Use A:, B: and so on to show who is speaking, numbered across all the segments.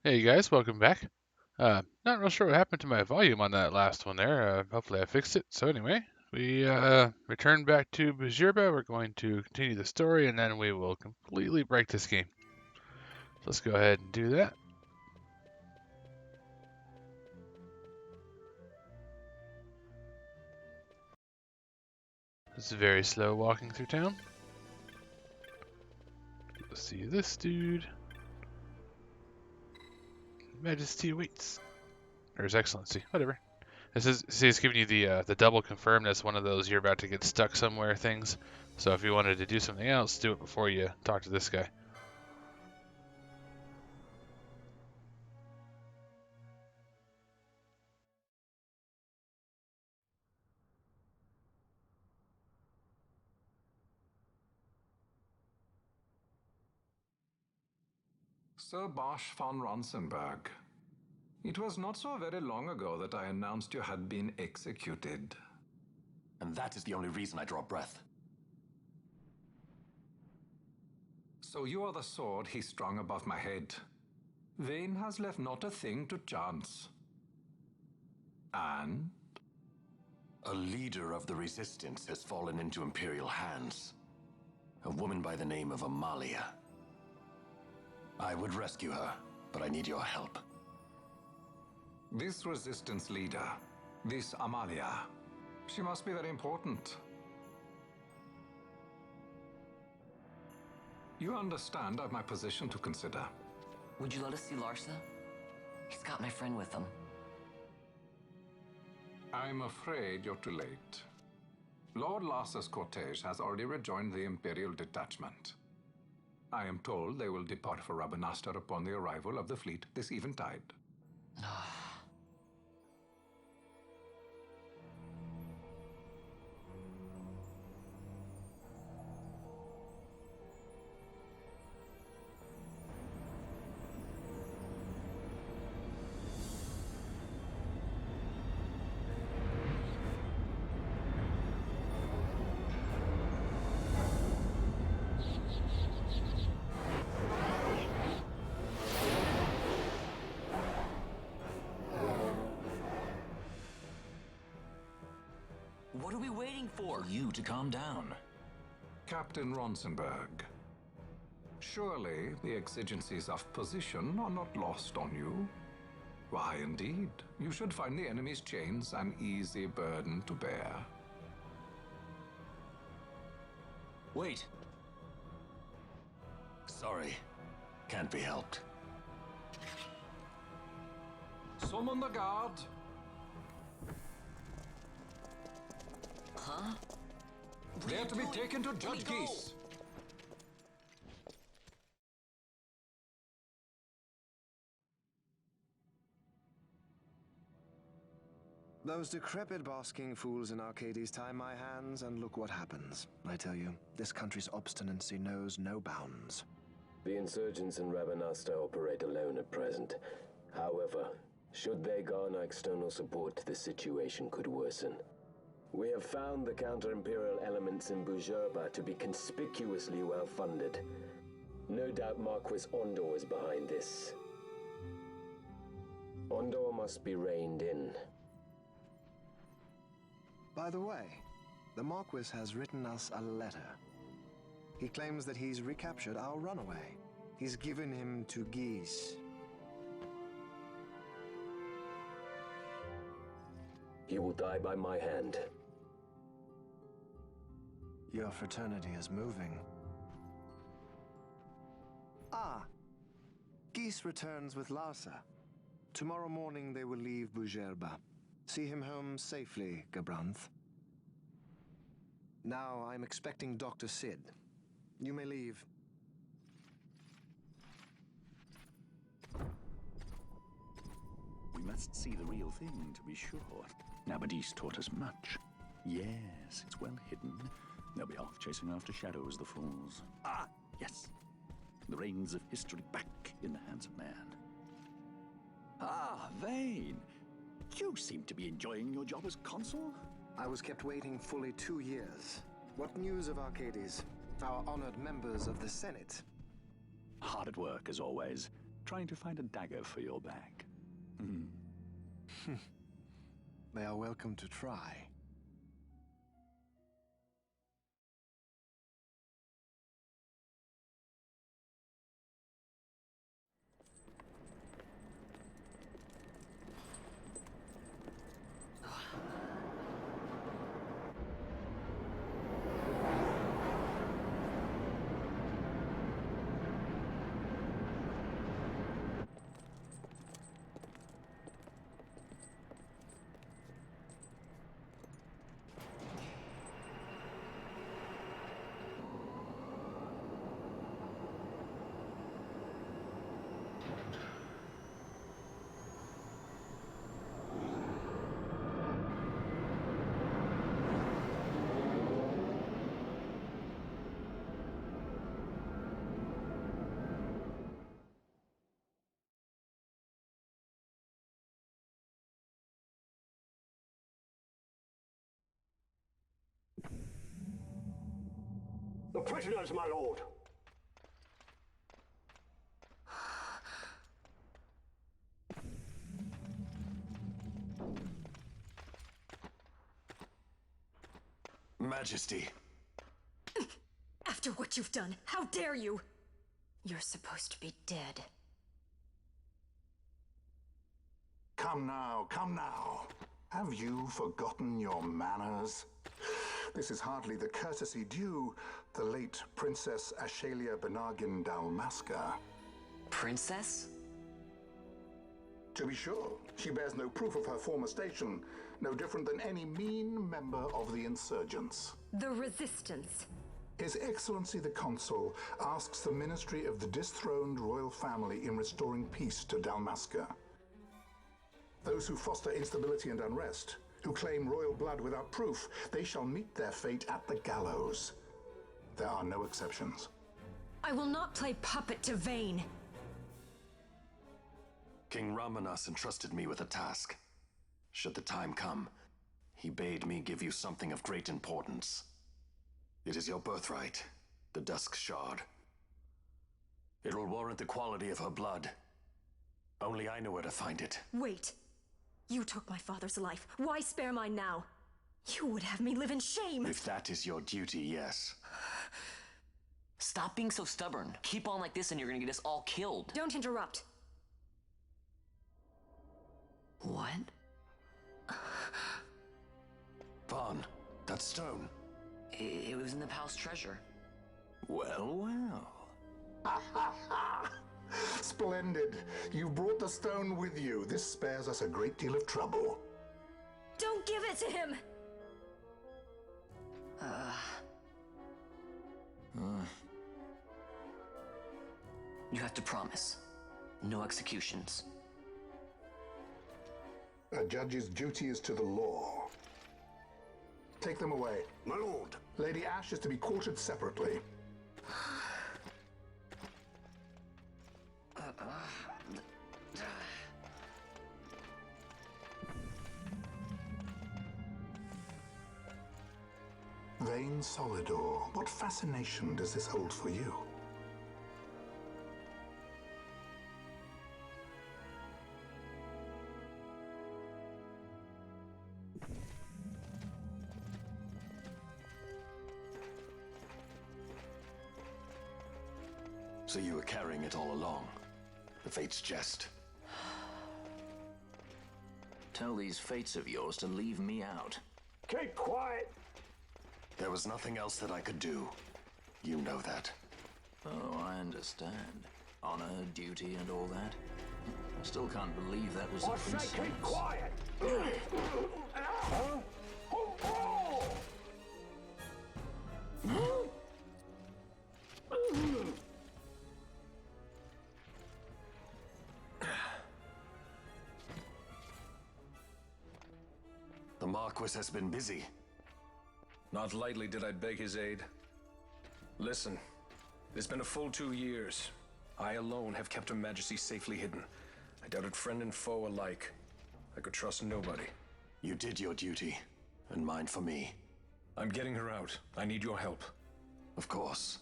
A: Hey guys, welcome back. Not real sure what happened to my volume on that last one there. Hopefully I fixed it. So anyway, we returned back to Bajirba. We're going to continue the story and then we will completely break this game. So let's go ahead and do that. It's very slow walking through town. Let's see this dude. Majesty awaits. Or His Excellency, whatever. It's giving you the double confirm. That's one of those you're about to get stuck somewhere things. So if you wanted to do something else, do it before you talk to this guy.
B: Sir Bosch von Ronsenberg, it was not so very long ago that I announced you had been executed.
C: And that is the only reason I draw breath.
B: So you are the sword he strung above my head. Vane has left not a thing to chance. And?
C: A leader of the resistance has fallen into Imperial hands. A woman by the name of Amalia. I would rescue her, but I need your help.
B: This resistance leader, this Amalia, she must be very important. You understand I've my position to consider.
D: Would you let us see Larsa? He's got my friend with him.
B: I'm afraid you're too late. Lord Larsa's cortege has already rejoined the Imperial detachment. I am told they will depart for Rabanastre upon the arrival of the fleet this eventide.
D: What are we waiting for?
C: You to calm down.
B: Captain Ronsenberg, surely the exigencies of position are not lost on you. Why, indeed, you should find the enemy's chains an easy burden to bear.
C: Wait. Sorry. Can't be helped.
B: Summon the guard.
D: Huh?
B: They are to be taken to Judge Geese.
E: Those decrepit basking fools in Arcades tie my hands, and look what happens. I tell you, this country's obstinacy knows no bounds.
F: The insurgents in Rabanastre operate alone at present. However, should they garner external support, the situation could worsen. We have found the counter-imperial elements in Bujurba to be conspicuously well-funded. No doubt Marquis Ondor is behind this. Ondor must be reined in.
E: By the way, the Marquis has written us a letter. He claims that he's recaptured our runaway. He's given him to Geese.
F: He will die by my hand.
E: Your fraternity is moving. Ah, Geese returns with Larsa. Tomorrow morning they will leave Bujurba. See him home safely, Gabranth. Now I'm expecting Dr. Sid. You may leave.
G: We must see the real thing, to be sure. Nabadis taught us much. Yes, it's well hidden. They'll be off chasing after shadows, the fools. Ah, yes. The reins of history back in the hands of man. Ah, Vane. You seem to be enjoying your job as consul?
E: I was kept waiting fully 2 years. What news of Arcades? Our honored members of the Senate?
G: Hard at work, as always. trying to find a dagger for your back.
E: They are welcome to try.
H: The prisoners, my lord!
C: Majesty.
I: After what you've done, how dare you? You're supposed to be dead.
B: Come now, come now. Have you forgotten your manners? This is hardly the courtesy due the late Princess Ashalia Benargin Dalmasca.
D: Princess?
B: To be sure, she bears no proof of her former station, no different than any mean member of the insurgents.
I: The Resistance.
B: His Excellency the Consul asks the ministry of the dethroned royal family in restoring peace to Dalmasca. Those who foster instability and unrest, who claim royal blood without proof, they shall meet their fate at the gallows. There are no exceptions.
I: I will not play puppet to Vayne.
C: King Ramanas entrusted me with a task. Should the time come, he bade me give you something of great importance. It is your birthright, the Dusk Shard. It will warrant the quality of her blood. Only I know where to find it.
I: Wait. You took my father's life. Why spare mine now? You would have me live in shame.
C: If that is your duty, yes.
D: Stop being so stubborn. Keep on like this and you're gonna get us all killed.
I: Don't interrupt.
D: What?
C: Vaughn, that stone.
D: It was in the palace treasure.
C: Well, well.
B: Splendid. You've brought the stone with you. This spares us a great deal of trouble.
I: Don't give it to him!
D: You have to promise. No executions.
B: A judge's duty is to the law. Take them away.
H: My lord!
B: Lady Ash is to be quartered separately. Vayne Solidor, what fascination does this hold for you?
C: So you were carrying it all along. The Fate's jest.
J: Tell these fates of yours to leave me out.
H: Keep quiet!
C: There was nothing else that I could do. You know that.
J: Oh, I understand. Honor, duty, and all that. I still can't believe that was
H: I
J: a
H: say
J: princess.
H: keep quiet!
C: The Marquis has been busy.
K: Not lightly did I beg his aid. Listen, it's been a full 2 years. I alone have kept Her Majesty safely hidden. I doubted friend and foe alike. I could trust nobody.
C: You did your duty, and mine for me.
K: I'm getting her out. I need your help.
C: Of course.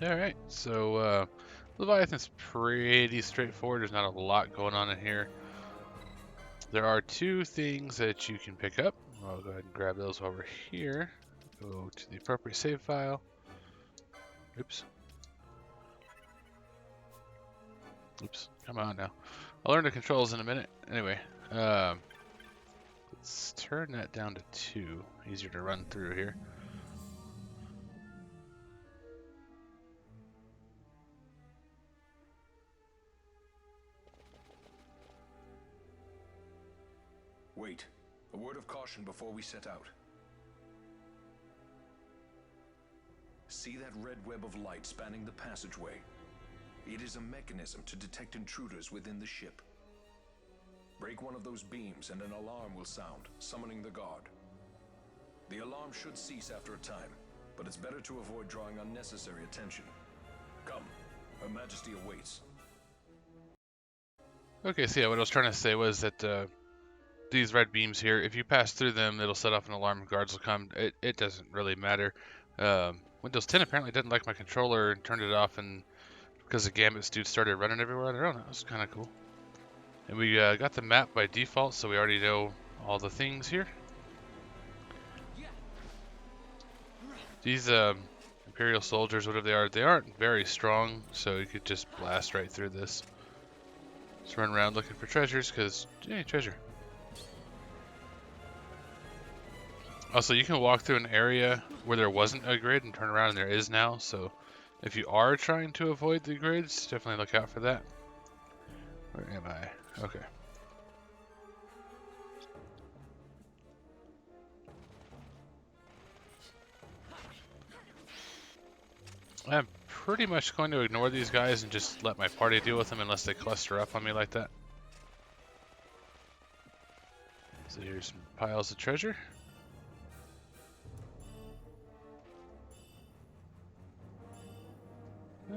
A: Alright, so Leviathan's pretty straightforward. There's not a lot going on in here. There are two things that you can pick up. I'll go ahead and grab those while we're here. Go to the appropriate save file. Oops. Oops. Come on now. I'll learn the controls in a minute. Anyway, let's turn that down to 2. Easier to run through here.
K: Wait. A word of caution before we set out. See that red web of light spanning the passageway? It is a mechanism to detect intruders within the ship. Break one of those beams and an alarm will sound, summoning the guard. The alarm should cease after a time, but it's better to avoid drawing unnecessary attention. Come, Her Majesty awaits.
A: Okay, so yeah, what I was trying to say was that these red beams here, if you pass through them, it'll set off an alarm and guards will come. It doesn't really matter. Windows 10 apparently didn't like my controller and turned it off, and because the Gambit dude started running everywhere on their own. That was kind of cool. And we got the map by default, so we already know all the things here. These Imperial soldiers, whatever they aren't very strong, so you could just blast right through this. Just run around looking for treasures, because, hey, treasure. Also, you can walk through an area where there wasn't a grid and turn around and there is now, so if you are trying to avoid the grids, definitely look out for that. Where am I? Okay. I'm pretty much going to ignore these guys and just let my party deal with them unless they cluster up on me like that. So here's some piles of treasure.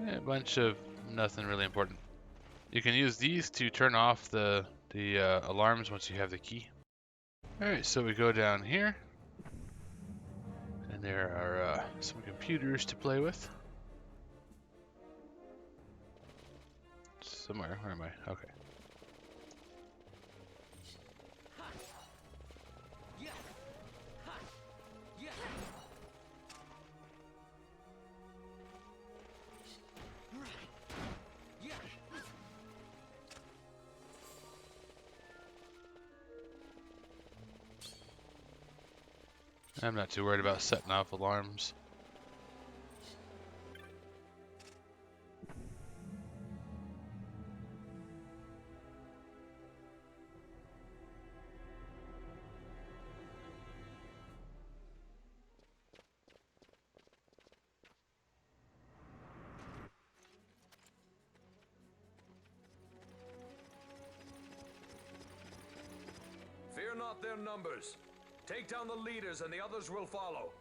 A: A bunch of nothing really important. You can use these to turn off the alarms once you have the key. Alright, so we go down here. And there are some computers to play with. Somewhere, where am I? Okay. I'm not too worried about setting off alarms.
K: Fear not their numbers. Take down the leaders and the others will follow.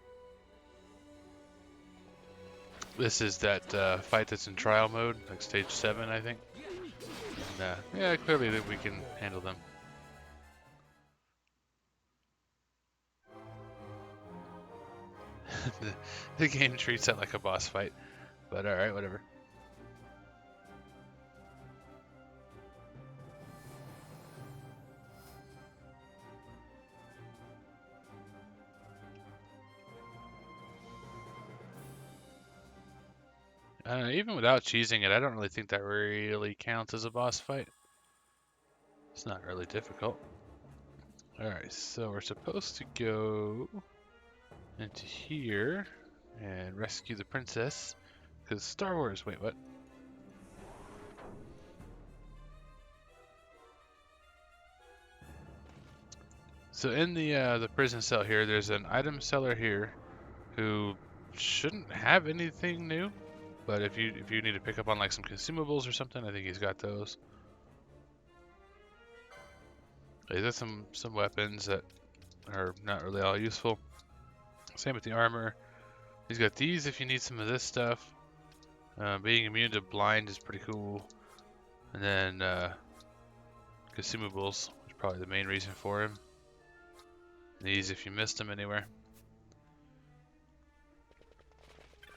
A: This is that fight that's in trial mode, like stage 7, I think. And, yeah, clearly that we can handle them. the game treats that like a boss fight, but alright, whatever. Even without cheesing it, I don't really think that really counts as a boss fight. It's not really difficult. Alright, so we're supposed to go into here and rescue the princess. Because Star Wars, wait, what? So in the prison cell here, there's an item seller here who shouldn't have anything new. But if you need to pick up on like some consumables or something, I think he's got those. He's got some weapons that are not really all useful. Same with the armor. He's got these if you need some of this stuff. Being immune to blind is pretty cool. And then consumables is probably the main reason for him. These if you missed them anywhere.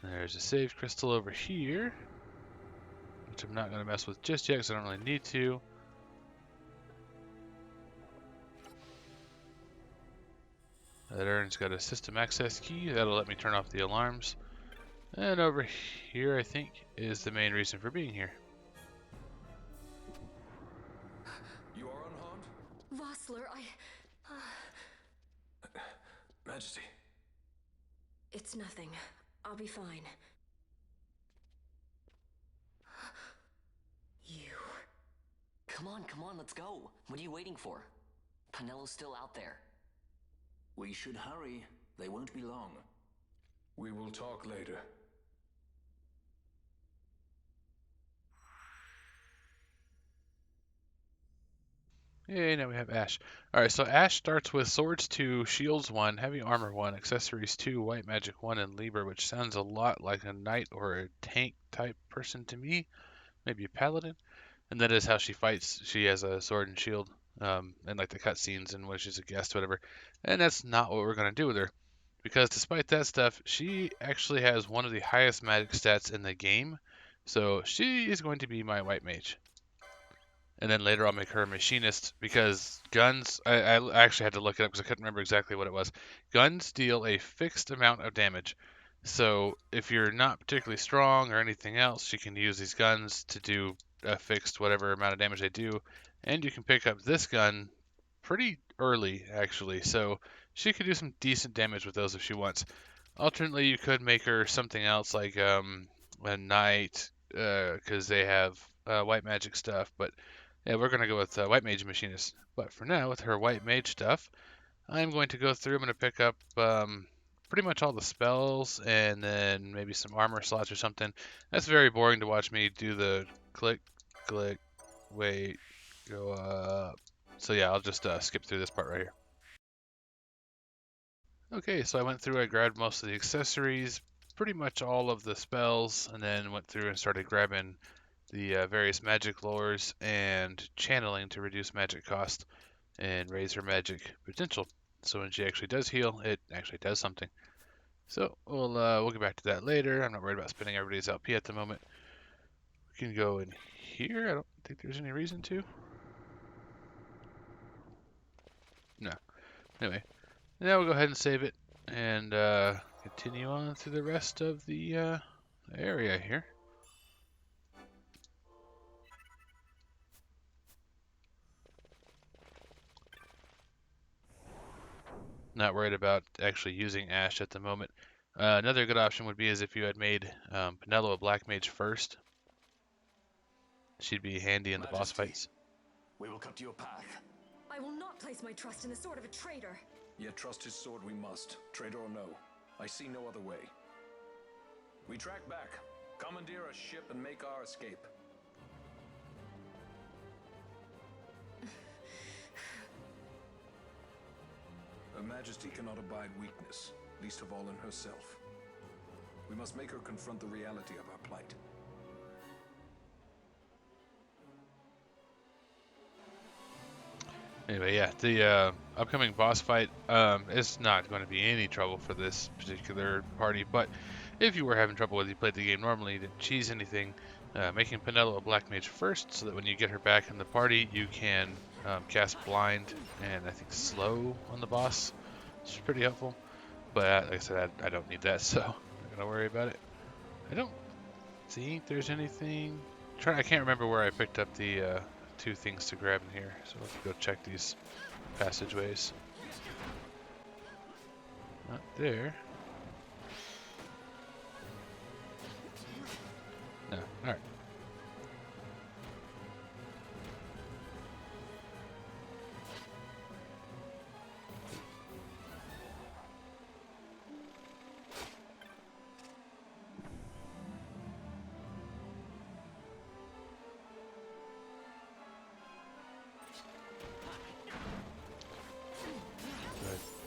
A: There's a save crystal over here, which I'm not going to mess with just yet because I don't really need to. That urn's got a system access key. That'll let me turn off the alarms. And over here, I think, is the main reason for being here.
K: You are unharmed?
I: Vossler,
K: Majesty.
I: It's nothing. I'll be fine. You.
D: Come on, let's go. What are you waiting for? Penelo's still out there.
J: We should hurry. They won't be long.
K: We will talk later.
A: Yay, now we have Ash. Alright, so Ash starts with Swords 2, Shields 1, Heavy Armor 1, Accessories 2, White Magic 1, and Liber, which sounds a lot like a knight or a tank type person to me. Maybe a paladin. And that is how she fights. She has a sword and shield, and like the cutscenes and when she's a guest, whatever. And that's not what we're going to do with her. Because despite that stuff, she actually has one of the highest magic stats in the game. So she is going to be my white mage. And then later I'll make her a machinist because guns, I actually had to look it up because I couldn't remember exactly what it was. Guns deal a fixed amount of damage. So if you're not particularly strong or anything else, she can use these guns to do a fixed whatever amount of damage they do. And you can pick up this gun pretty early, actually. So she could do some decent damage with those if she wants. Alternately, you could make her something else like a knight because they have white magic stuff. But yeah, we're going to go with White Mage Machinist. But for now, with her White Mage stuff, I'm going to go through. I'm going to pick up pretty much all the spells and then maybe some armor slots or something. That's very boring to watch me do the click, click, wait, go up. So yeah, I'll just skip through this part right here. Okay, so I went through, I grabbed most of the accessories, pretty much all of the spells, and then went through and started grabbing the various magic lores and channeling to reduce magic cost and raise her magic potential. So when she actually does heal, it actually does something. So we'll get back to that later. I'm not worried about spending everybody's LP at the moment. We can go in here. I don't think there's any reason to. No. Anyway, now we'll go ahead and save it and continue on through the rest of the area here. Not worried about actually using Ash at the moment. Another good option would be is if you had made Penelo a black mage first. She'd be handy in the boss fights.
C: We will cut your path.
I: I will not place my trust in the sword of a traitor.
K: Yet trust his sword we must, traitor or no. I see no other way. We track back, commandeer a ship, and make our escape. Her Majesty cannot abide weakness, least of all in herself. We must make her confront the reality of our plight.
A: Anyway, yeah, the upcoming boss fight is not going to be any trouble for this particular party, but if you were having trouble whether you played the game normally, you didn't cheese anything, making Penelo a black mage first so that when you get her back in the party, you can cast blind and I think slow on the boss, which is pretty helpful. But like I said, I don't need that, so I'm not going to worry about it. I don't think there's anything. I can't remember where I picked up the two things to grab in here, so let's go check these passageways. Not there. No, alright.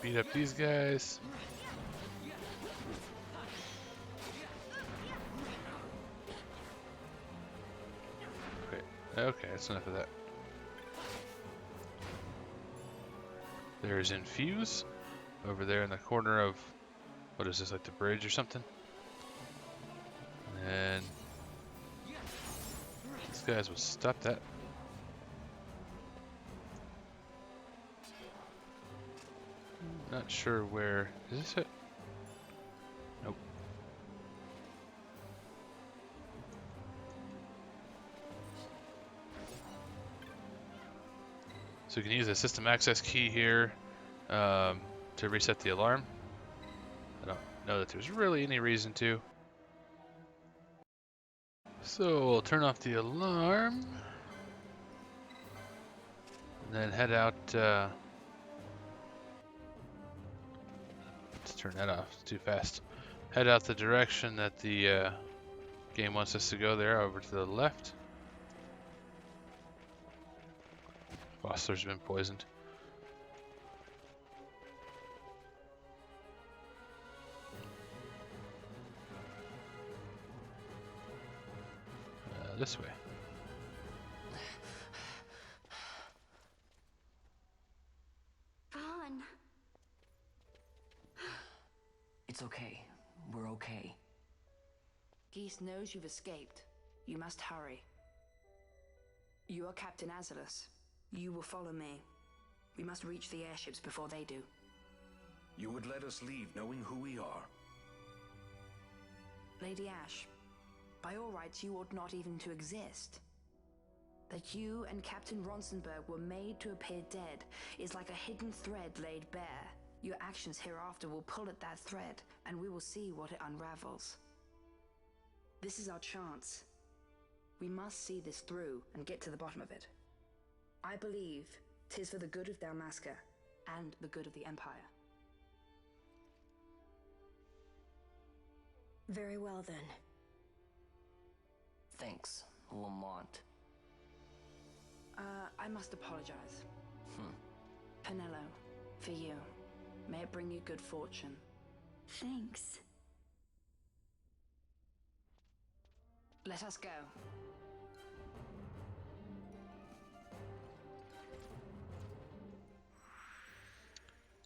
A: Beat up these guys. Okay, that's enough of that. There's Infuse over there in the corner of, what is this, like the bridge or something? And these guys will stop that. Not sure where. Is this it? Nope. So we can use a system access key here to reset the alarm. I don't know that there's really any reason to. So we'll turn off the alarm. And then head out. Let's turn that off. It's too fast. Head out the direction that the game wants us to go there, over to the left. Bossler's been poisoned. This way.
I: Ron.
D: It's okay. We're okay.
L: Geese knows you've escaped. You must hurry. You are Captain Azalus. You will follow me. We must reach the airships before they do.
K: You would let us leave knowing who we are?
L: Lady Ash, by all rights you ought not even to exist. That you and Captain Ronsenberg were made to appear dead is like a hidden thread laid bare. Your actions hereafter will pull at that thread, and we will see what it unravels. This is our chance. We must see this through and get to the bottom of it. I believe 'tis for the good of Dalmasca and the good of the Empire.
I: Very well then.
D: Thanks, Lamont.
L: I must apologize. Penelo, for you. May it bring you good fortune.
I: Thanks.
L: Let us go.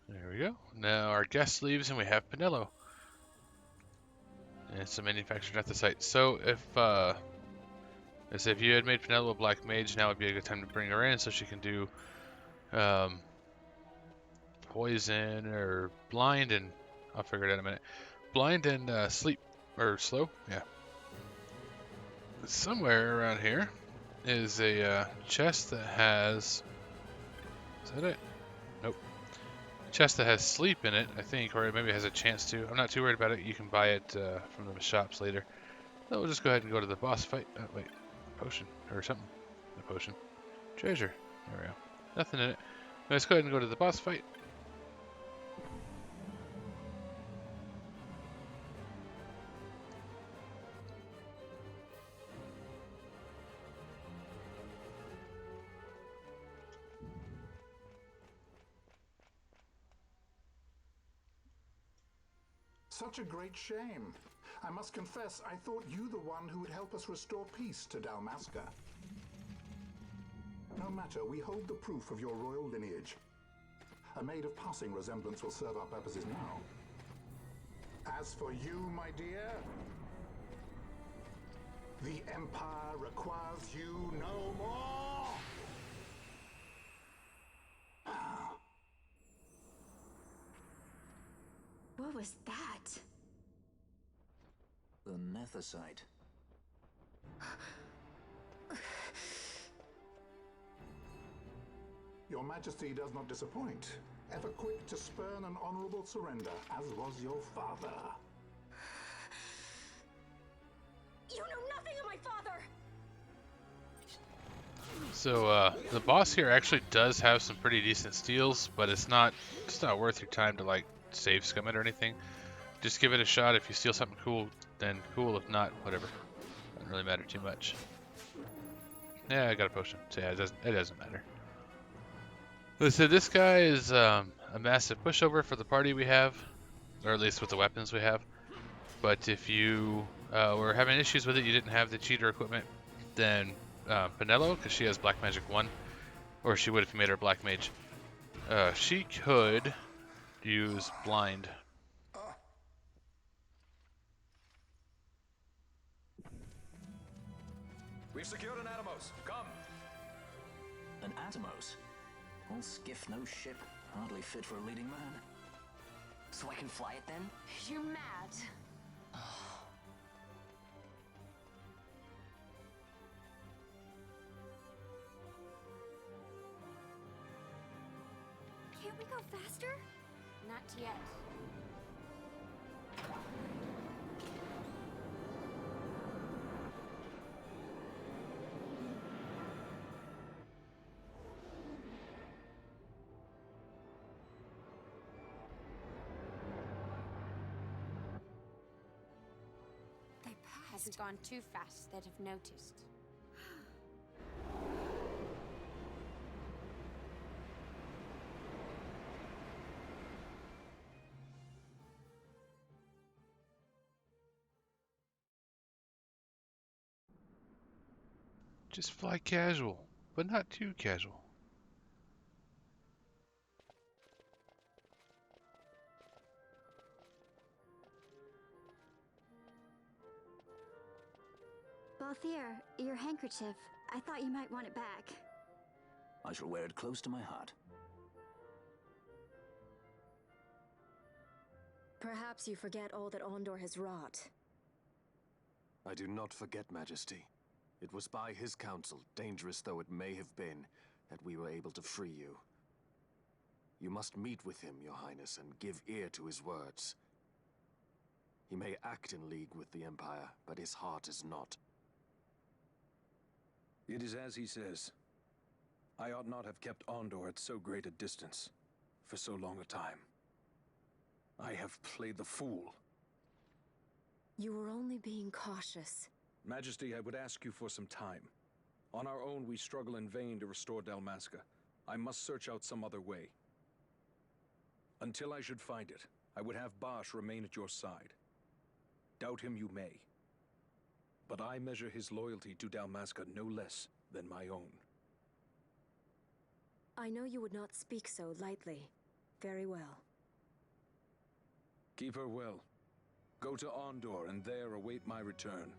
A: There we go. Now our guest leaves and we have Penelo. And it's manufactured at the site. So if you had made Penelo a black mage, now would be a good time to bring her in so she can do poison or blind, and I'll figure it out in a minute. Blind and sleep or slow, yeah. Somewhere around here is a chest that has. Is that it? Nope. A chest that has sleep in it, I think, or maybe it has a chance to. I'm not too worried about it. You can buy it from the shops later. So we'll just go ahead and go to the boss fight. Wait, potion or something. A potion. Treasure. There we go. Nothing in it. Let's go ahead and go to the boss fight.
M: Such a great shame. I must confess, I thought you the one who would help us restore peace to Dalmasca. No matter, we hold the proof of your royal lineage. A maid of passing resemblance will serve our purposes now. As for you, my dear, the Empire requires you no more.
I: What was that?
J: The Nethicite.
M: Your Majesty does not disappoint. Ever quick to spurn an honorable surrender, as was your father.
I: You know nothing of my father!
A: So the boss here actually does have some pretty decent steals, but it's not worth your time to like save scum it or anything. Just give it a shot. If you steal something cool, then cool. If not, whatever. Doesn't really matter too much. Yeah, I got a potion. So yeah, it doesn't matter. So this guy is a massive pushover for the party we have, or at least with the weapons we have. But if you were having issues with it, you didn't have the cheater equipment, then Penelo, because she has Black Magic 1, or she would if you made her Black Mage, she could use Blind.
K: We've secured an Atomos. Come.
J: An Atomos? All skiff, no ship. Hardly fit for a leading man.
D: So I can fly it then?
N: You're mad.
I: Can't we go faster?
N: Not yet. Has gone too fast, they'd have noticed.
A: Just fly casual, but not too casual.
O: Balthier, your handkerchief. I thought you might want it back.
J: I shall wear it close to my heart.
I: Perhaps you forget all that Ondor has wrought.
C: I do not forget, Majesty. It was by his counsel, dangerous though it may have been, that we were able to free you. You must meet with him, Your Highness, and give ear to his words. He may act in league with the Empire, but his heart is not.
K: It is as he says. I ought not have kept Ondor at so great a distance for so long a time. I have played the fool.
I: You were only being cautious.
K: Majesty, I would ask you for some time. On our own, we struggle in vain to restore Dalmasca. I must search out some other way. Until I should find it, I would have Bosch remain at your side. Doubt him you may. But I measure his loyalty to Dalmasca no less than my own.
I: I know you would not speak so lightly. Very well.
K: Keep her well. Go to Ondor and there await my return.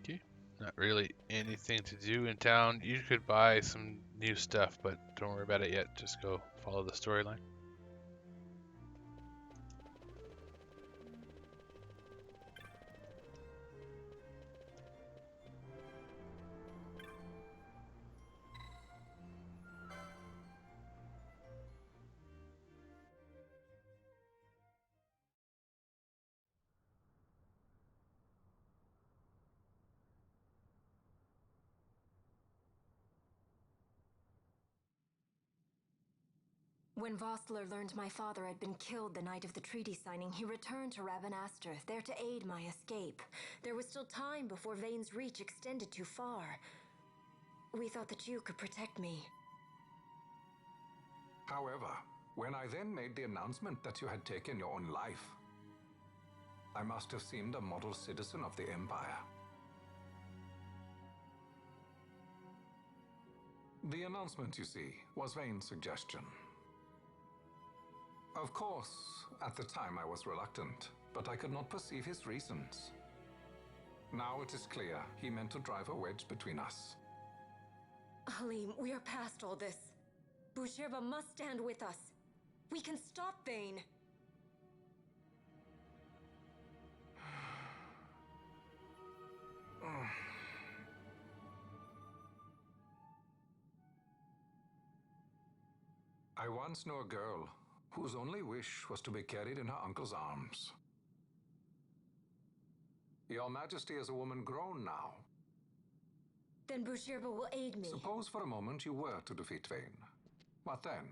A: Okay. Not really anything to do in town. You could buy some new stuff, but don't worry about it yet. Just go follow the storyline.
I: When Vossler learned my father had been killed the night of the treaty signing, he returned to Rabanastre, there to aid my escape. There was still time before Vane's reach extended too far. We thought that you could protect me.
B: However, when I then made the announcement that you had taken your own life, I must have seemed a model citizen of the Empire. The announcement, you see, was Vane's suggestion. Of course, at the time I was reluctant, but I could not perceive his reasons. Now it is clear he meant to drive a wedge between us.
I: Halim, we are past all this. Boucherba must stand with us. We can stop Vane.
B: I once knew a girl whose only wish was to be carried in her uncle's arms. Your Majesty is a woman grown now.
I: Then Boucherba will aid me.
B: Suppose for a moment you were to defeat Vane. What then?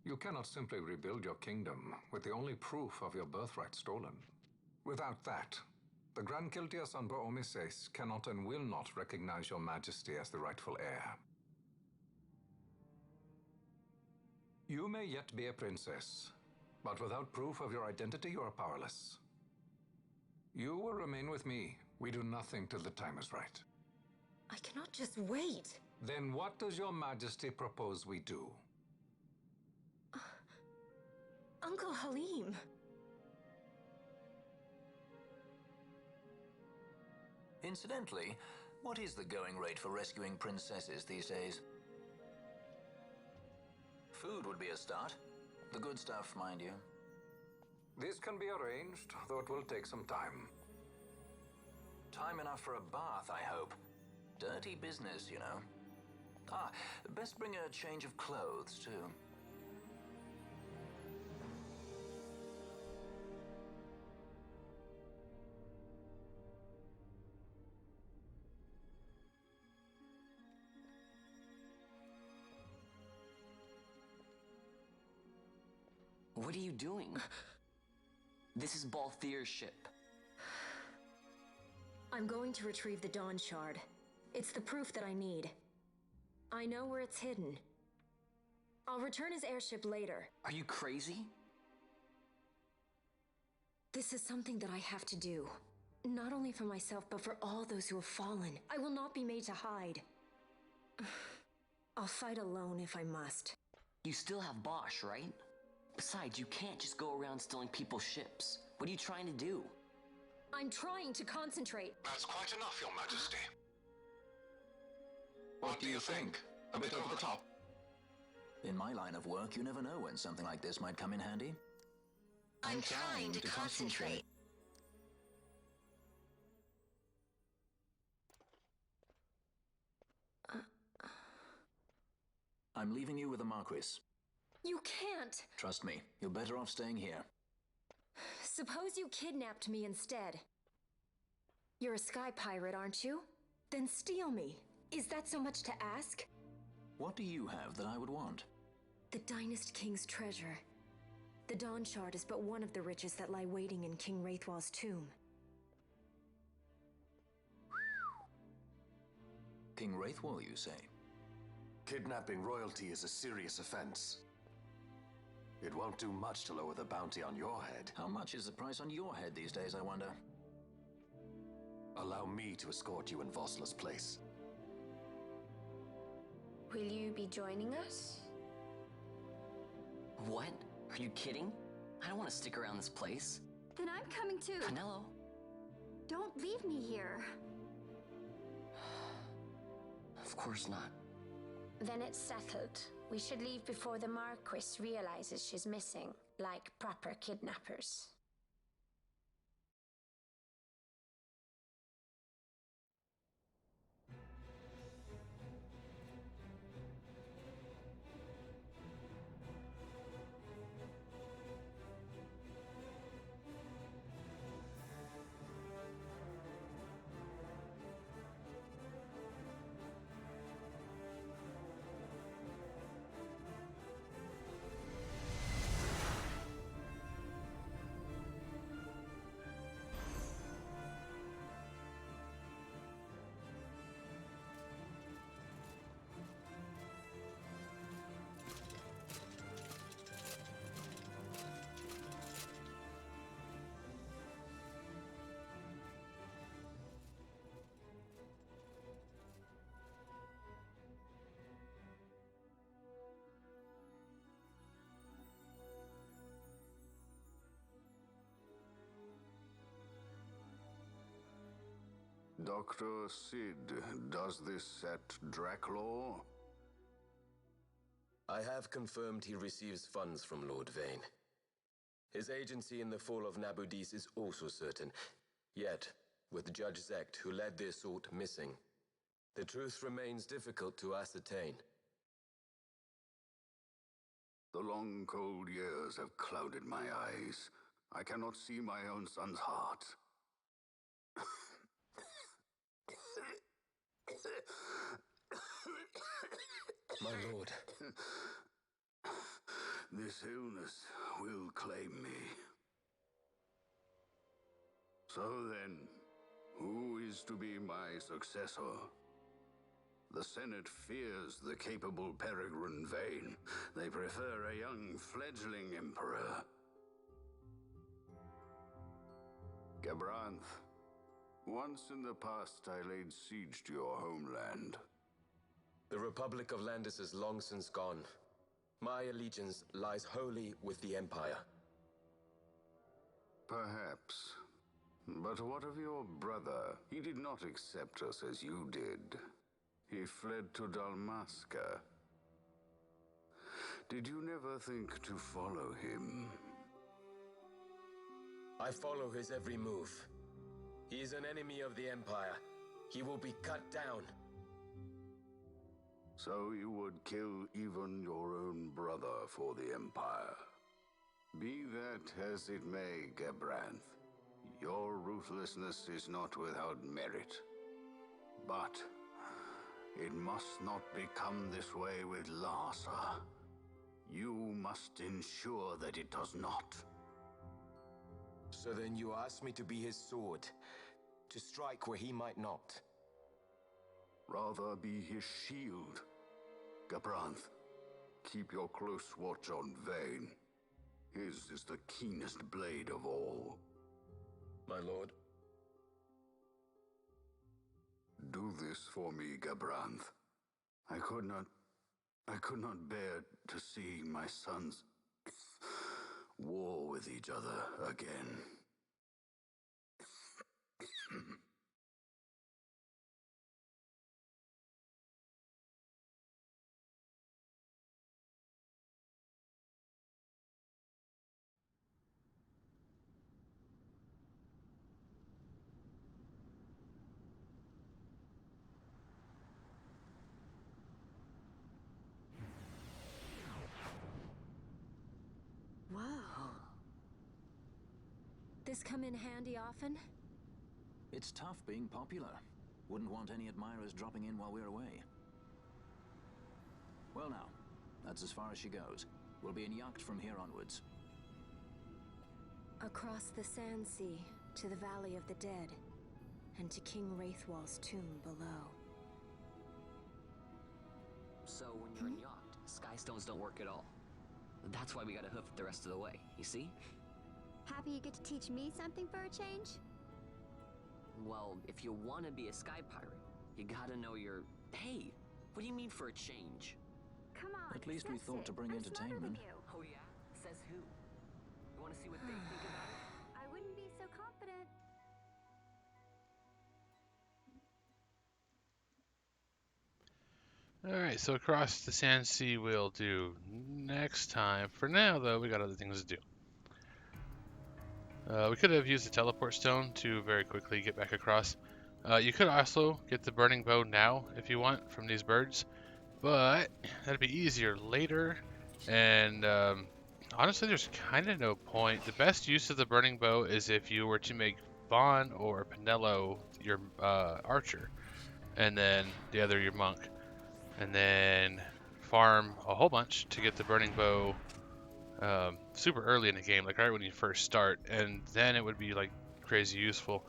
B: You cannot simply rebuild your kingdom with the only proof of your birthright stolen. Without that, the Grand Kiltias on Bo-Omises cannot and will not recognize your Majesty as the rightful heir. You may yet be a princess, but without proof of your identity, you are powerless. You will remain with me. We do nothing till the time is right.
I: I cannot just wait.
B: Then what does your majesty propose we do?
I: Uncle Halim.
J: Incidentally, what is the going rate for rescuing princesses these days? Food would be a start. The good stuff, mind you.
B: This can be arranged, though it will take some time.
J: Time enough for a bath, I hope. Dirty business, you know. Ah, best bring a change of clothes, too.
D: What are you doing? This is Balthier's ship.
I: I'm going to retrieve the Dawn Shard. It's the proof that I need. I know where it's hidden. I'll return his airship later.
D: Are you crazy?
I: This is something that I have to do. Not only for myself, but for all those who have fallen. I will not be made to hide. I'll fight alone if I must.
D: You still have Bosch, right? Besides, you can't just go around stealing people's ships. What are you trying to do?
I: I'm trying to concentrate.
P: That's quite enough, Your Majesty. What do you think? A bit over the top?
J: In my line of work, you never know when something like this might come in handy.
I: I'm trying to concentrate.
J: I'm leaving you with the Marquis.
I: You can't.
J: Trust me, you're better off staying here.
I: Suppose you kidnapped me instead. You're a sky pirate, aren't you? Then steal me. Is that so much to ask?
J: What do you have that I would want?
I: The Dynast King's treasure. The Dawn Shard is but one of the riches that lie waiting in King Wraithwall's tomb.
J: King Wraithwall, you say?
C: Kidnapping royalty is a serious offense. It won't do much to lower the bounty on your head.
J: How much is the price on your head these days, I wonder?
C: Allow me to escort you in Vossler's place.
N: Will you be joining us?
D: What? Are you kidding? I don't want to stick around this place.
O: Then I'm coming too.
D: Penelo?
O: Don't leave me here.
D: Of course not.
N: Then it's settled. We should leave before the Marquis realizes she's missing, like proper kidnappers.
M: Dr. Sid, does this set Draclaw?
F: I have confirmed he receives funds from Lord Vane. His agency in the fall of Nabudis is also certain. Yet, with Judge Zecht, who led the assault, missing, the truth remains difficult to ascertain.
M: The long, cold years have clouded my eyes. I cannot see my own son's heart.
F: My lord.
M: This illness will claim me. So then, who is to be my successor? The Senate fears the capable Peregrine Vane. They prefer a young, fledgling emperor. Gabranth, once in the past I laid siege to your homeland.
F: The Republic of Landis is long since gone. My allegiance lies wholly with the Empire.
M: Perhaps. But what of your brother? He did not accept us as you did. He fled to Dalmasca. Did you never think to follow him?
F: I follow his every move. He is an enemy of the Empire. He will be cut down.
M: So you would kill even your own brother for the Empire. Be that as it may, Gabranth, your ruthlessness is not without merit. But it must not become this way with Larsa. You must ensure that it does not.
F: So then you ask me to be his sword, to strike where he might not.
M: Rather be his shield. Gabranth, keep your close watch on Vayne. His is the keenest blade of all.
F: My lord.
M: Do this for me, Gabranth. I could not bear to see my sons war with each other again.
I: Whoa. This come in handy often?
J: It's tough being popular. Wouldn't want any admirers dropping in while we're away. Well now, that's as far as she goes. We'll be in yacht from here onwards.
I: Across the Sand Sea, to the Valley of the Dead, and to King Wraithwall's tomb below.
D: So when you're in yacht, skystones don't work at all. That's why we gotta hoof it the rest of the way, you see?
O: Happy you get to teach me something for a change?
D: Well, if you want to be a sky pirate, you gotta know your... Hey, what do you mean for a change?
O: Come on,
J: At least we
O: accept
J: thought
O: it.
J: to bring
O: I'm smarter than
J: entertainment.
O: you.
D: Oh yeah? Says who? You want to see what they think about it?
O: I wouldn't be so confident.
A: Alright, so across the Sand Sea we'll do next time. For now, though, we got other things to do. We could have used the teleport stone to very quickly get back across. You could also get the burning bow now if you want from these birds, but that'd be easier later. And honestly, there's kind of no point. The best use of the burning bow is if you were to make Vaughn or Penelo your archer, and then the other your monk, and then farm a whole bunch to get the burning bow super early in the game, like right when you first start, and then it would be like crazy useful.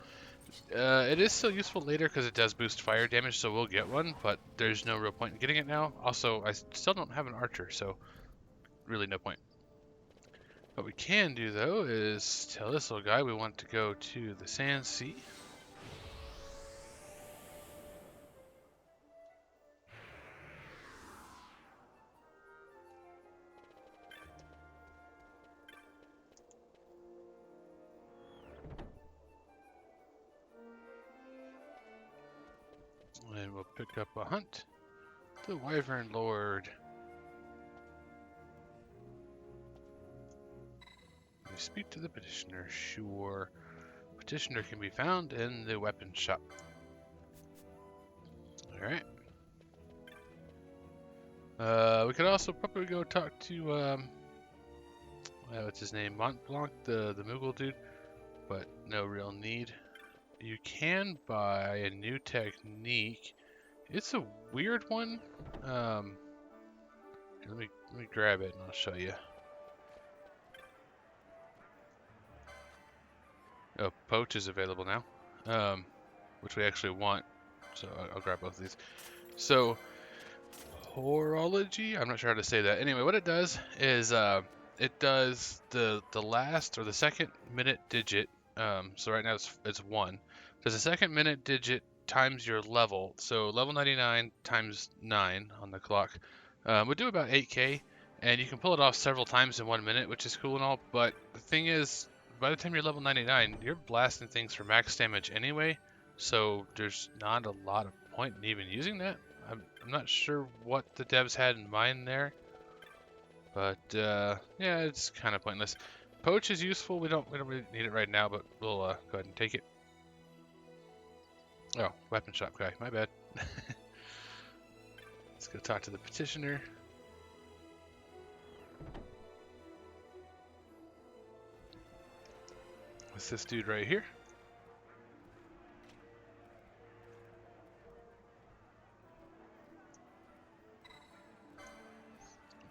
A: It is still useful later because it does boost fire damage, so we'll get one, but there's no real point in getting it now. Also, I still don't have an archer, so really no point. What we can do, though, is tell this little guy we want to go to the Sand Sea. And we'll pick up a hunt. The Wyvern Lord. We speak to the petitioner. Sure. Petitioner can be found in the weapon shop. Alright. We could also probably go talk to, what's his name? Montblanc, the Moogle dude. But no real need. You can buy a new technique. It's a weird one. Let me grab it and I'll show you. Oh, Poach is available now, which we actually want. So I'll grab both of these. So, horology. I'm not sure how to say that. Anyway, what it does is it does the last or the second minute digit. So right now it's 1. Does the second minute digit times your level. So level 99 times 9 on the clock would do about 8k, and you can pull it off several times in 1 minute, which is cool and all, but the thing is, by the time you're level 99, you're blasting things for max damage anyway, so there's not a lot of point in even using that. I'm not sure what the devs had in mind there, but yeah, it's kind of pointless. Poach is useful. We don't really need it right now, but we'll go ahead and take it. Oh, weapon shop guy. My bad. Let's go talk to the petitioner. What's this dude right here?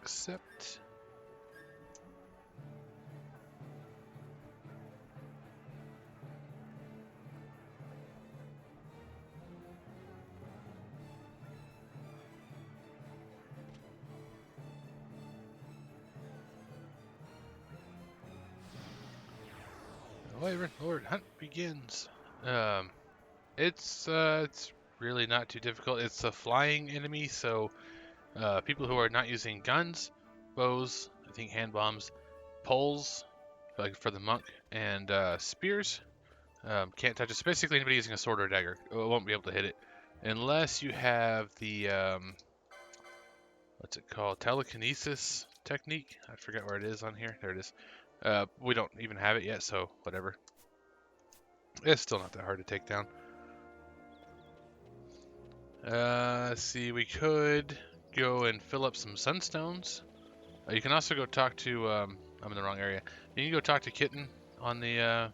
A: Accept. Wyvern Lord hunt begins. It's really not too difficult. It's a flying enemy, so people who are not using guns, bows, I think hand bombs, poles, like for the monk, and spears, can't touch it. So basically, anybody using a sword or a dagger won't be able to hit it, unless you have the what's it called? Telekinesis technique. I forgot where it is on here. There it is. We don't even have it yet, so whatever. It's still not that hard to take down. Let's see, we could go and fill up some sunstones. You can also go talk to, I'm in the wrong area. You can go talk to Kitten on the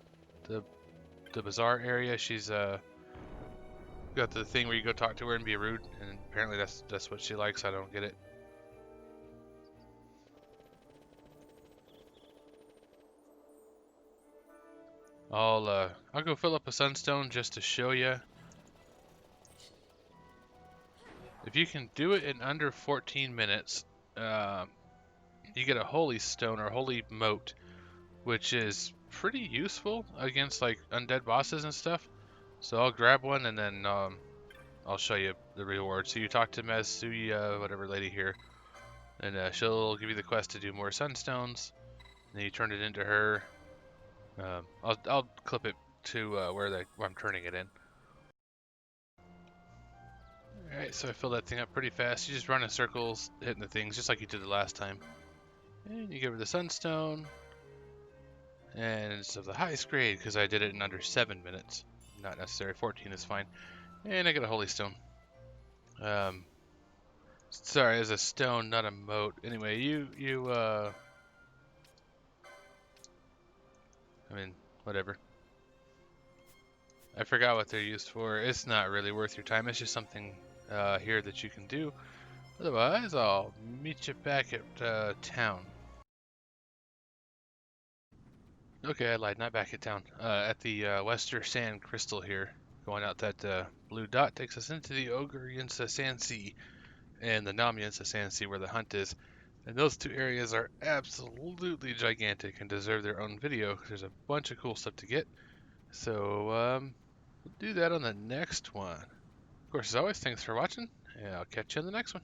A: bazaar area. She's got the thing where you go talk to her and be rude, and apparently that's what she likes. I don't get it. I'll go fill up a sunstone just to show you. If you can do it in under 14 minutes, you get a holy stone or holy moat, which is pretty useful against like undead bosses and stuff. So I'll grab one and then I'll show you the reward. So you talk to Mazuya, whatever lady here, and she'll give you the quest to do more sunstones. And then you turn it into her. I'll clip it to where I'm turning it in. Alright, so I filled that thing up pretty fast. You just run in circles, hitting the things, just like you did the last time. And you give her the sunstone. And it's of the highest grade, because I did it in under 7 minutes. Not necessary, 14 is fine. And I get a holy stone. Sorry, it's a stone, not a moat. Anyway, I mean, whatever. I forgot what they're used for. It's not really worth your time. It's just something here that you can do. Otherwise, I'll meet you back at town. Okay, I lied. Not back at town. At the Wester Sand Crystal here. Going out that blue dot takes us into the Ogre Yinsa Sand Sea and the Nam Yinsa Sand Sea where the hunt is. And those two areas are absolutely gigantic and deserve their own video. There's a bunch of cool stuff to get. So, we'll do that on the next one. Of course, as always, thanks for watching, and I'll catch you on the next one.